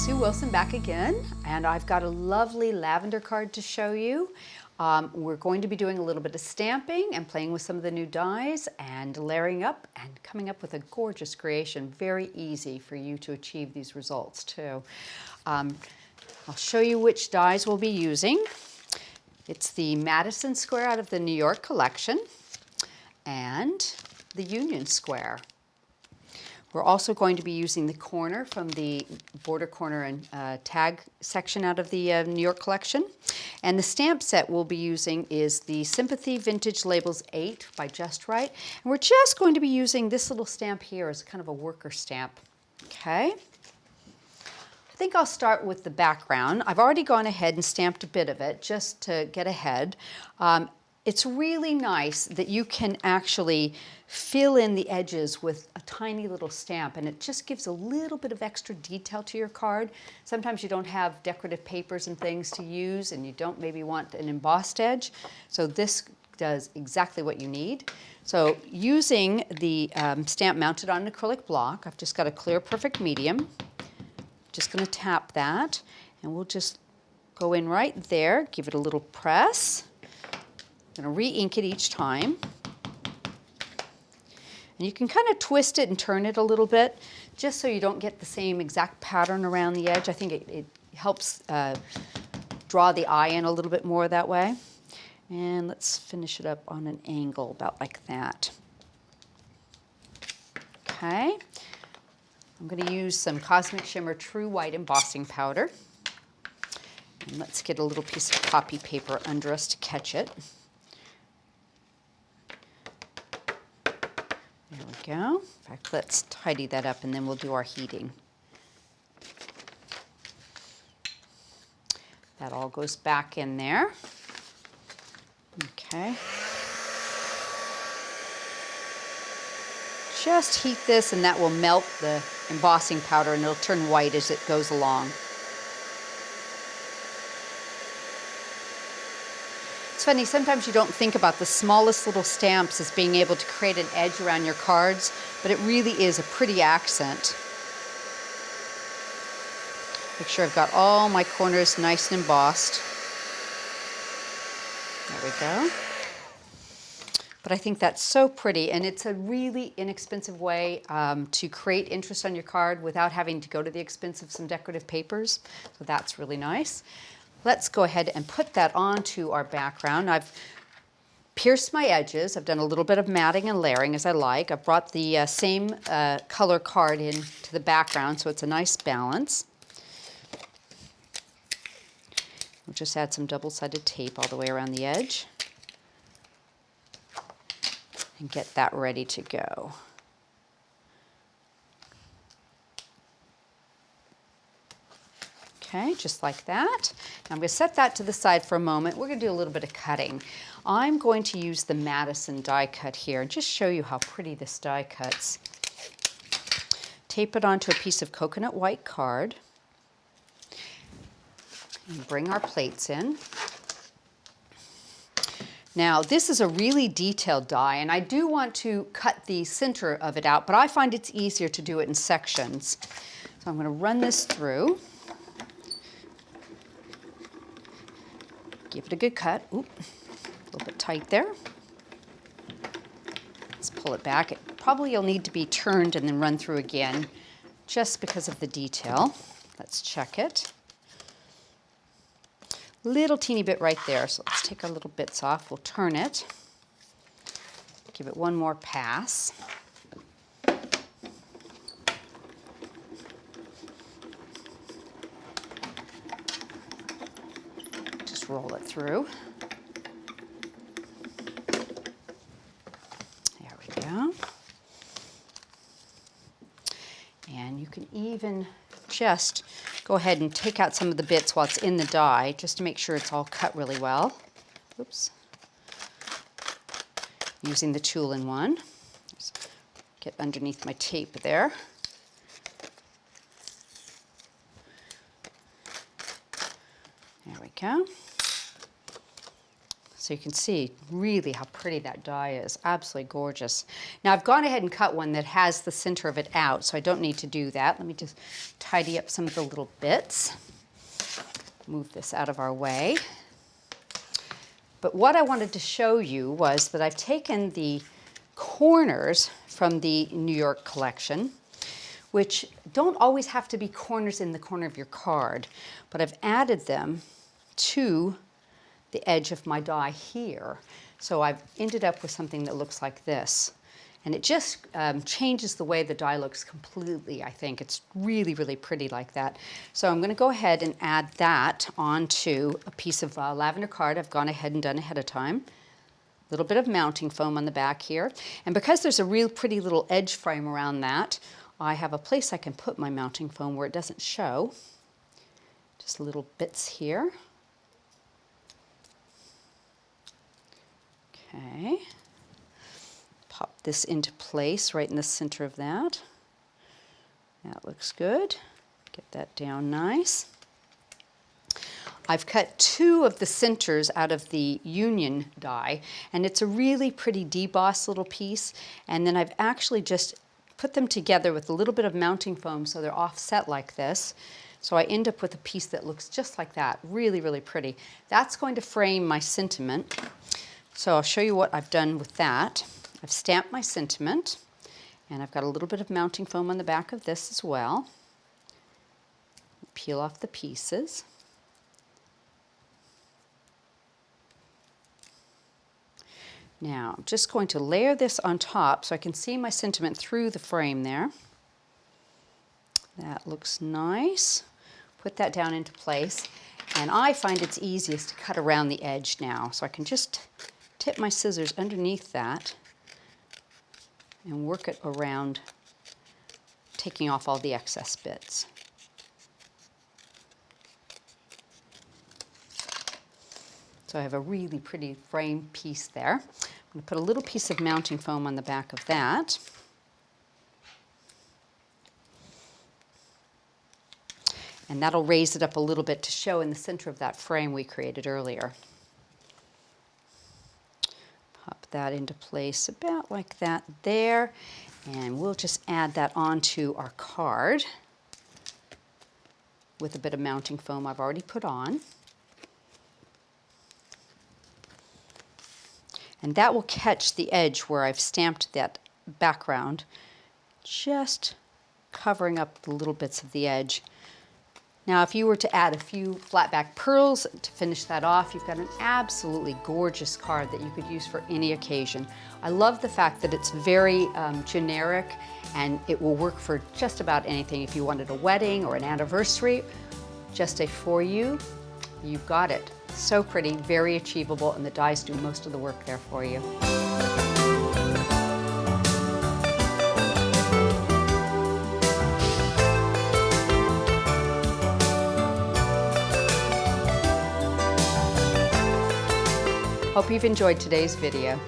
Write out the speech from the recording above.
Sue Wilson back again, and I've got a lovely lavender card to show you. We're going to be doing a little bit of stamping and playing with some of the new dies and layering up and coming up with a gorgeous creation. Very easy for you to achieve these results too. I'll show you which dies we'll be using. It's the Madison square out of the New York collection and the Union square. We're also going to be using the corner from the border corner and tag section out of the New York collection. And the stamp set we'll be using is the Sympathy Vintage Labels 8 by JustRite. And we're just going to be using this little stamp here as kind of a worker stamp. Okay. I think I'll start with the background. I've already gone ahead and stamped a bit of it just to get ahead. It's really nice that you can actually fill in the edges with a tiny little stamp, and it just gives a little bit of extra detail to your card. Sometimes you don't have decorative papers and things to use, and you don't maybe want an embossed edge. So this does exactly what you need. So using the stamp mounted on an acrylic block, I've just got a clear perfect medium. Just going to tap that, and we'll just go in right there, give it a little press. I'm going to re-ink it each time. And you can kind of twist it and turn it a little bit, just so you don't get the same exact pattern around the edge. I think it helps draw the eye in a little bit more that way. And let's finish it up on an angle, about like that. Okay. I'm going to use some Cosmic Shimmer True White embossing powder. And let's get a little piece of copy paper under us to catch it. There we go. In fact, let's tidy that up and then we'll do our heating. That all goes back in there. Okay. Just heat this and that will melt the embossing powder and it'll turn white as it goes along. It's funny, sometimes you don't think about the smallest little stamps as being able to create an edge around your cards, but it really is a pretty accent. Make sure I've got all my corners nice and embossed. There we go. But I think that's so pretty, and it's a really inexpensive way to create interest on your card without having to go to the expense of some decorative papers. So that's really nice. Let's go ahead and put that onto our background. I've pierced my edges. I've done a little bit of matting and layering as I like. I've brought the same color card into the background, so it's a nice balance. We'll just add some double-sided tape all the way around the edge and get that ready to go. Okay, just like that. Now I'm going to set that to the side for a moment. We're going to do a little bit of cutting. I'm going to use the Madison die cut here and just show you how pretty this die cuts. Tape it onto a piece of coconut white card. And bring our plates in. Now this is a really detailed die, and I do want to cut the center of it out, but I find it's easier to do it in sections. So I'm going to run this through. Give it a good cut. Oop, a little bit tight there. Let's pull it back. Probably you'll need to be turned and then run through again just because of the detail. Let's check it. Little teeny bit right there. So let's take our little bits off. We'll turn it. Give it one more pass. Roll it through. There we go. And you can even just go ahead and take out some of the bits while it's in the die, just to make sure it's all cut really well. Oops. Using the tool-in-one. Just get underneath my tape there. There we go. So you can see really how pretty that die is. Absolutely gorgeous. Now I've gone ahead and cut one that has the center of it out, so I don't need to do that. Let me just tidy up some of the little bits. Move this out of our way. But what I wanted to show you was that I've taken the corners from the New York collection, which don't always have to be corners in the corner of your card, but I've added them to the edge of my die here. So I've ended up with something that looks like this. And it just changes the way the die looks completely, I think. It's really, really pretty like that. So I'm going to go ahead and add that onto a piece of lavender card I've gone ahead and done ahead of time. A little bit of mounting foam on the back here. And because there's a real pretty little edge frame around that, I have a place I can put my mounting foam where it doesn't show. Just little bits here. Okay. Pop this into place right in the center of that. That looks good. Get that down nice. I've cut 2 of the centers out of the Union die, and it's a really pretty debossed little piece. And then I've actually just put them together with a little bit of mounting foam so they're offset like this. So I end up with a piece that looks just like that. Really, really pretty. That's going to frame my sentiment. So I'll show you what I've done with that. I've stamped my sentiment, and I've got a little bit of mounting foam on the back of this as well. Peel off the pieces. Now I'm just going to layer this on top so I can see my sentiment through the frame there. That looks nice. Put that down into place, and I find it's easiest to cut around the edge now. So I can just tip my scissors underneath that and work it around, taking off all the excess bits. So I have a really pretty frame piece there. I'm going to put a little piece of mounting foam on the back of that. And that'll raise it up a little bit to show in the center of that frame we created earlier. Pop that into place about like that there. And we'll just add that onto our card with a bit of mounting foam I've already put on. And that will catch the edge where I've stamped that background, just covering up the little bits of the edge. Now, if you were to add a few flat back pearls to finish that off, you've got an absolutely gorgeous card that you could use for any occasion. I love the fact that it's very generic, and it will work for just about anything. If you wanted a wedding or an anniversary, just a for you, you've got it. So pretty, very achievable, and the dies do most of the work there for you. Hope you've enjoyed today's video.